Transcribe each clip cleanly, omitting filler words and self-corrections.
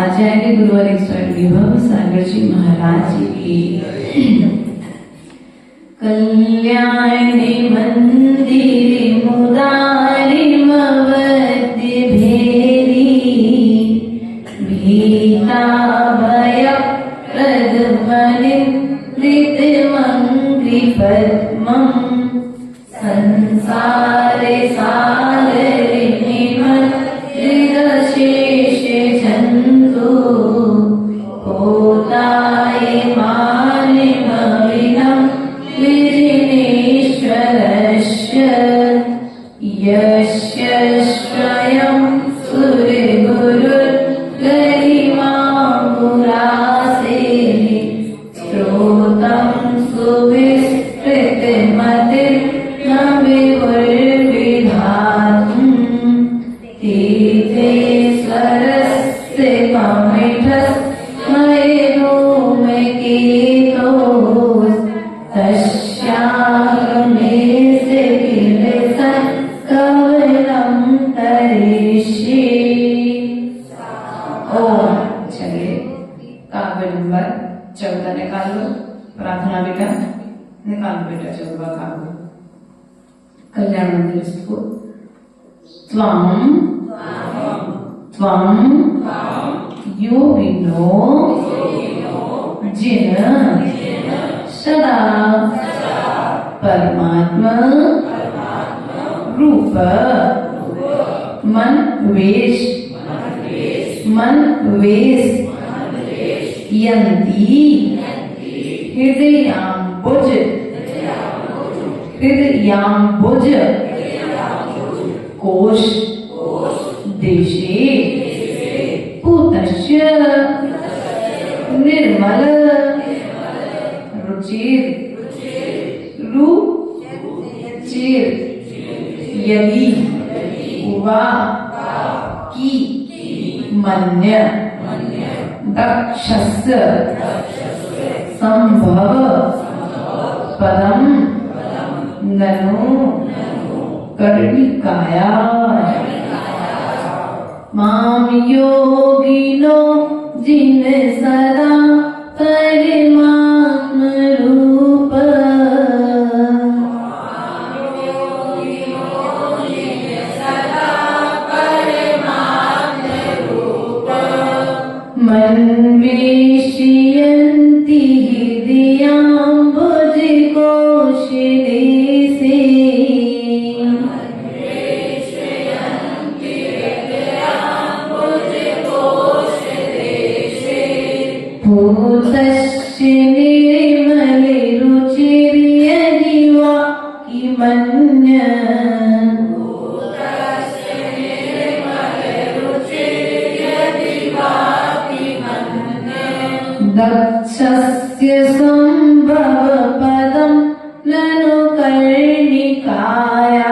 आचार्य गुरुवर ईश्वर विभव सागर जी महाराज की कल्याणी मंदिर मुरारी मवति भेरी भीता भय प्रद मनिमृत मंगि पद्मं संसारे सागरे निमज्जितशेष जन्तु होताय मानिमविनं विजिनेश्वरस्य यस्य स्वयं सूर्यगुरुर्गरिमा पुरासे स्रोतं सुविस्तृतमतिर्न विवर्विधातुं तीते स्वरस्य कमिठस्मैरोमकेतोस् तस्यागमेस्य किलसन् कवलं तरिष्ये। ओम। चलिए काव्य नंबर 14 निकाल लो। प्रार्थना बेटा निकाल बेटा 14 काव्य। कल्याण मंदिर को त्वं योगिनो जिन सदा परमात्मा रूप मन वेश यन्ति हृदयाम्बुज कोश देशे पूतस्य निर्मल रुचिर यदि वा की मन्य दक्षस्य संभव पदम ननु कर्णिकाया माम योगिनो जिन सदा परमात्म रूप मन वेशयन्ति हृदयाम्बुज कोशदेशे भूतस्य निर्मल रुचिर्यदि वा किमन्य दक्षस्य संभव पदं ननु कर्णिकाया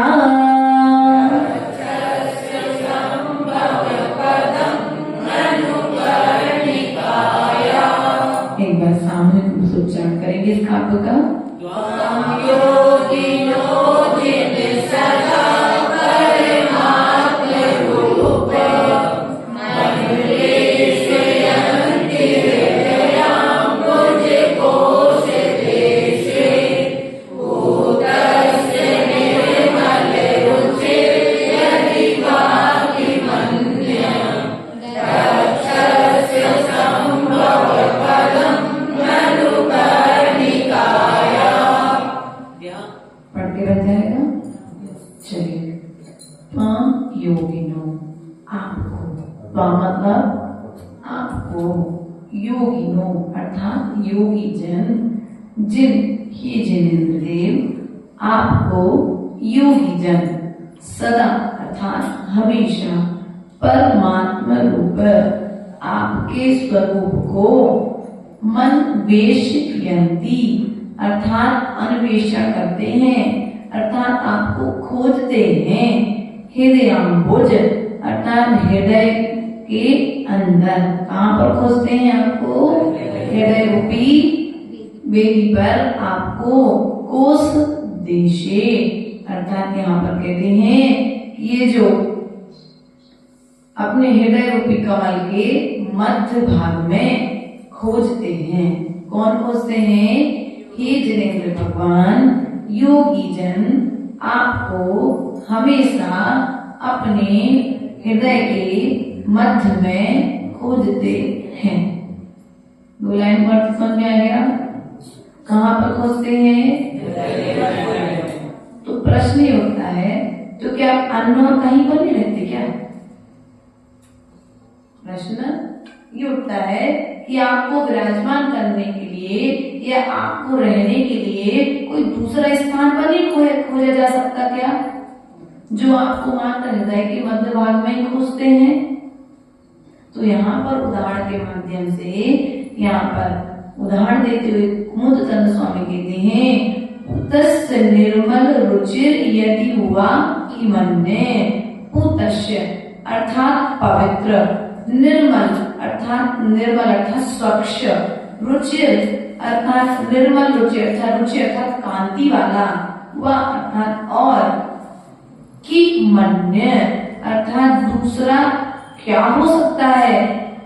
एक बार सामूहिक रूप से उच्चारण करेंगे इस काव्य का। पढ़ते रह जाएगा। चलिए योगिनो आपको, मतलब आपको, योगिनो अर्थात योगी जन, जिन हे जिनेन्द्रदेव आपको योगी जन सदा अर्थात हमेशा परमात्मा रूप आपके स्वरूप को मन वेशयन्ति अर्थात अन्वेषण करते हैं, अर्थात आपको खोजते हैं। हृदयाम्बुज अर्थात हृदय के अंदर, कहाँ पर खोजते हैं आपको? हृदय रूपी वेदी पर आपको। कोश देशे अर्थात यहाँ पर कहते हैं ये जो अपने हृदय रूपी कमल के मध्य भाग में खोजते हैं। कौन खोजते हैं? हे जिनेंद्र भगवान, योगी जन आपको हमेशा अपने हृदय के मध्य में खोजते हैं। दो लाइन पर समझ में आ गया? कहाँ पर खोजते हैं? तो प्रश्न ये होता है, तो क्या आप अन्य और कहीं पर नहीं रहते क्या? प्रश्न ये उठता है कि आपको विराजमान करने के लिए या आपको रहने के लिए कोई दूसरा स्थान पर नहीं खोजा जा सकता क्या, जो आपको मात्र हृदय के मध्य भाग में ही खोजते हैं? तो यहाँ पर उदाहरण के माध्यम से यहाँ पर उदाहरण देते हुए कुमुद चंद्र स्वामी कहते हैं, तस्य निर्मल रुचिर यदि हुआ कि मन्ये पुतस्य अर्थात पवित्र, निर्मल अर्थात स्वच्छ, रुचिर अर्थात निर्मल रुचि अर्थात कांति वाला, वह अर्थात और, कि मन्य अर्थात दूसरा क्या हो सकता है?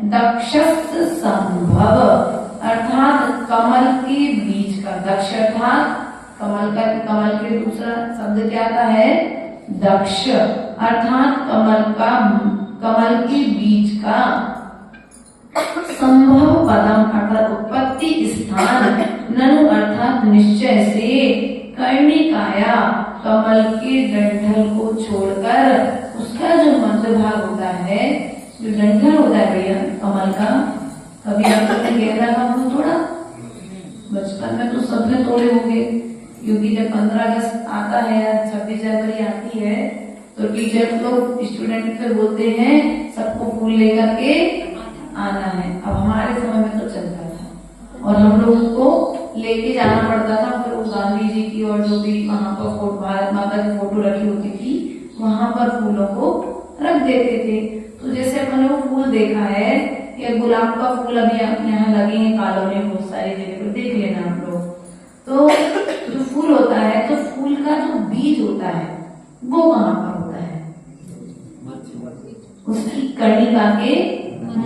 दक्षस्थ संभव अर्थात कमल के बीज का, दक्ष अर्थात कमल के दूसरा शब्द क्या आता है? दक्ष अर्थात कमल के बीज का संभव पदम अर्थात उत्पत्ति स्थान, ननु अर्थात निश्चय से, कर्णिकाया कमल के डंठल को छोड़कर उसका जो मध्य भाग होता है, जो डंठल होता है भैया कमल का, कभी आपने गहरा का फूल तोड़ा? बचपन में तो सबने तोड़े होंगे, क्योंकि जब 15 अगस्त आता है या 26 जनवरी आती है तो टीचर लोग स्टूडेंट से बोलते हैं सबको फूल लेकर के आना है। अब हमारे समय में तो चलता था और हम लोग उसको लेके जाना पड़ता था। फिर वो गांधी जी की और जो भी वहां पर भारत माता की फोटो रखी होती थी वहां पर फूलों को रख देते थे। तो जैसे अपन ने फूल देखा है, या गुलाब का फूल अभी यहाँ लगे हैं कॉलोनी में बहुत सारी जगह पर, देख लेना आप लोग। तो जो फूल होता है, तो फूल का जो बीज होता है वो कहाँ पर होता है? उसकी कर्णिका के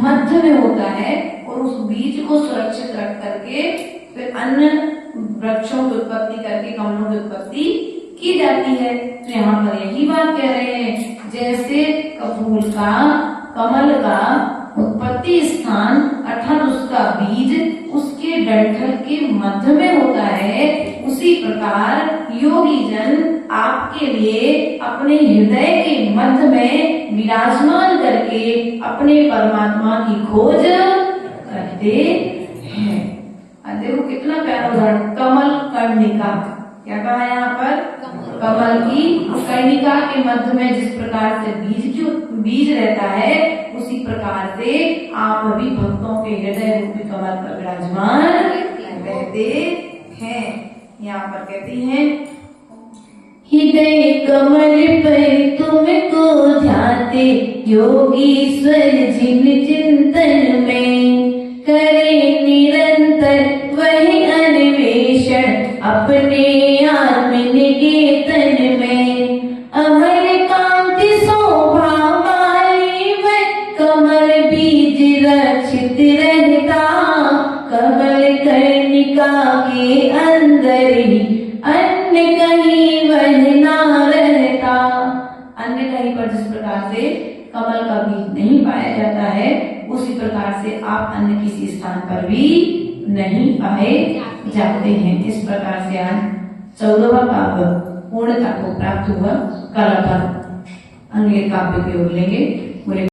मध्य में होता है। और उस बीज को सुरक्षित रख करके फिर अन्य वृक्षों की उत्पत्ति करके कमलों की उत्पत्ति की जाती है। तो यहाँ पर यही बात कह रहे हैं, जैसे फूल का, कमल का उत्पत्ति स्थान अर्थात उसका बीज उसके डंठल के मध्य में होता है, उसी प्रकार योगी जन आपके लिए अपने हृदय के मध्य में विराजमान करके अपने परमात्मा की खोज करते हैं। देखो कितना प्यारा उदाहरण, कमल कर्णिका, क्या कहा यहाँ पर? कमल की कर्णिका के मध्य में जिस प्रकार से बीज रहता है, उसी प्रकार से आप भी भक्तों के हृदय रूपी कमल पर विराजमान रहते हैं। यहाँ पर कहती हैं, हृदय कमल पर तुमको ध्याते योगीश्वर जिन चिंतन में, करे निरंतर वही अन्वेषण अपने आत्म निकेतन में। अमर कांति शोभा वाली वह कमल बीज रक्षित रहता, कमल कर्णिका के अंदर ही अन्य कहीं वह ना रहता। अन्य कहीं पर जिस प्रकार से कमल का बीज नहीं पाया जाता है, उसी प्रकार से आप अन्य किसी स्थान पर भी नहीं पाए जाते हैं। इस प्रकार से आज 14वां काव्य पूर्णता को प्राप्त हुआ। कल अपन अगले काव्य की ओर लेंगे।